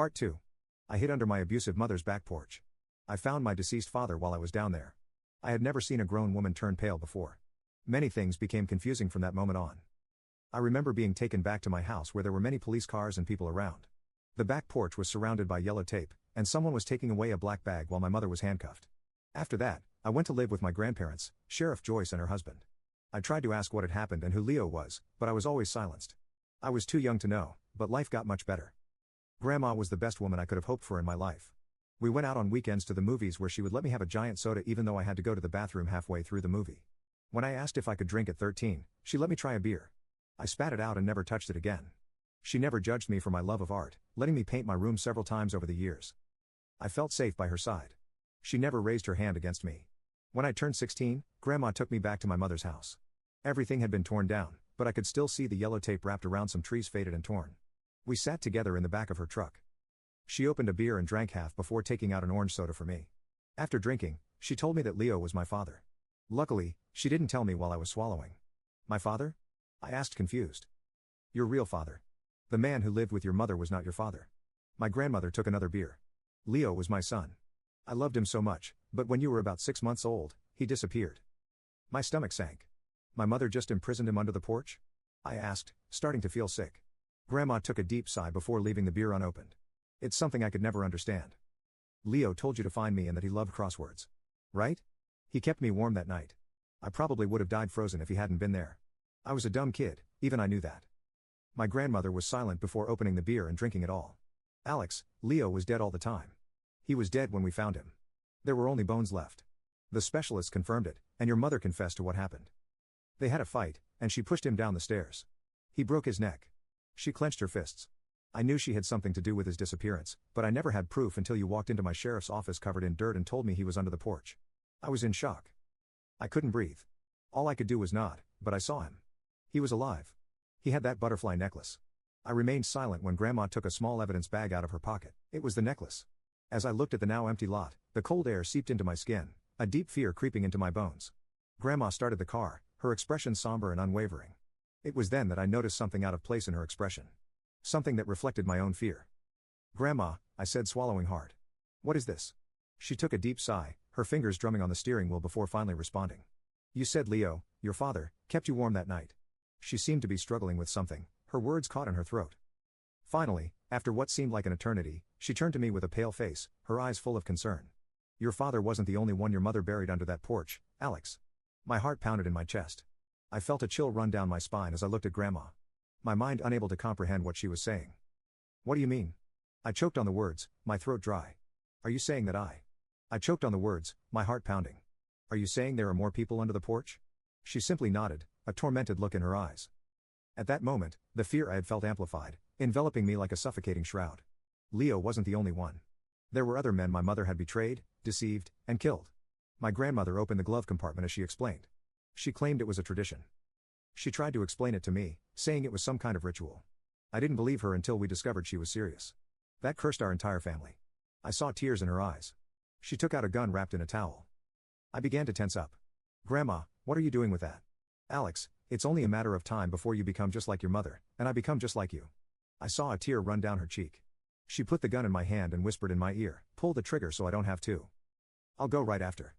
Part 2. I hid under my abusive mother's back porch. I found my deceased father while I was down there. I had never seen a grown woman turn pale before. Many things became confusing from that moment on. I remember being taken back to my house where there were many police cars and people around. The back porch was surrounded by yellow tape, and someone was taking away a black bag while my mother was handcuffed. After that, I went to live with my grandparents, Sheriff Joyce and her husband. I tried to ask what had happened and who Leo was, but I was always silenced. I was too young to know, but life got much better. Grandma was the best woman I could have hoped for in my life. We went out on weekends to the movies where she would let me have a giant soda even though I had to go to the bathroom halfway through the movie. When I asked if I could drink at 13, she let me try a beer. I spat it out and never touched it again. She never judged me for my love of art, letting me paint my room several times over the years. I felt safe by her side. She never raised her hand against me. When I turned 16, Grandma took me back to my mother's house. Everything had been torn down, but I could still see the yellow tape wrapped around some trees faded and torn. We sat together in the back of her truck. She opened a beer and drank half before taking out an orange soda for me. After drinking, she told me that Leo was my father. Luckily, she didn't tell me while I was swallowing. My father? I asked confused. Your real father. The man who lived with your mother was not your father. My grandmother took another beer. Leo was my son. I loved him so much, but when you were about 6 months old, he disappeared. My stomach sank. My mother just imprisoned him under the porch? I asked, starting to feel sick. Grandma took a deep sigh before leaving the beer unopened. It's something I could never understand. Leo told you to find me and that he loved crosswords. Right? He kept me warm that night. I probably would have died frozen if he hadn't been there. I was a dumb kid, even I knew that. My grandmother was silent before opening the beer and drinking it all. Alex, Leo was dead all the time. He was dead when we found him. There were only bones left. The specialists confirmed it, and your mother confessed to what happened. They had a fight, and she pushed him down the stairs. He broke his neck. She clenched her fists. I knew she had something to do with his disappearance, but I never had proof until you walked into my sheriff's office covered in dirt and told me he was under the porch. I was in shock. I couldn't breathe. All I could do was nod, but I saw him. He was alive. He had that butterfly necklace. I remained silent when Grandma took a small evidence bag out of her pocket. It was the necklace. As I looked at the now empty lot, the cold air seeped into my skin, a deep fear creeping into my bones. Grandma started the car, her expression somber and unwavering. It was then that I noticed something out of place in her expression. Something that reflected my own fear. Grandma, I said, swallowing hard. What is this? She took a deep sigh, her fingers drumming on the steering wheel before finally responding. You said Leo, your father, kept you warm that night. She seemed to be struggling with something, her words caught in her throat. Finally, after what seemed like an eternity, she turned to me with a pale face, her eyes full of concern. Your father wasn't the only one your mother buried under that porch, Alex. My heart pounded in my chest. I felt a chill run down my spine as I looked at Grandma. My mind unable to comprehend what she was saying. What do you mean? I choked on the words, my throat dry. Are you saying that I choked on the words, my heart pounding. Are you saying there are more people under the porch? She simply nodded, a tormented look in her eyes. At that moment, the fear I had felt amplified, enveloping me like a suffocating shroud. Leo wasn't the only one. There were other men my mother had betrayed, deceived, and killed. My grandmother opened the glove compartment as she explained. She claimed it was a tradition. She tried to explain it to me, saying it was some kind of ritual. I didn't believe her until we discovered she was serious. That cursed our entire family. I saw tears in her eyes. She took out a gun wrapped in a towel. I began to tense up. Grandma, what are you doing with that? Alex, it's only a matter of time before you become just like your mother, and I become just like you. I saw a tear run down her cheek. She put the gun in my hand and whispered in my ear, pull the trigger so I don't have to. I'll go right after.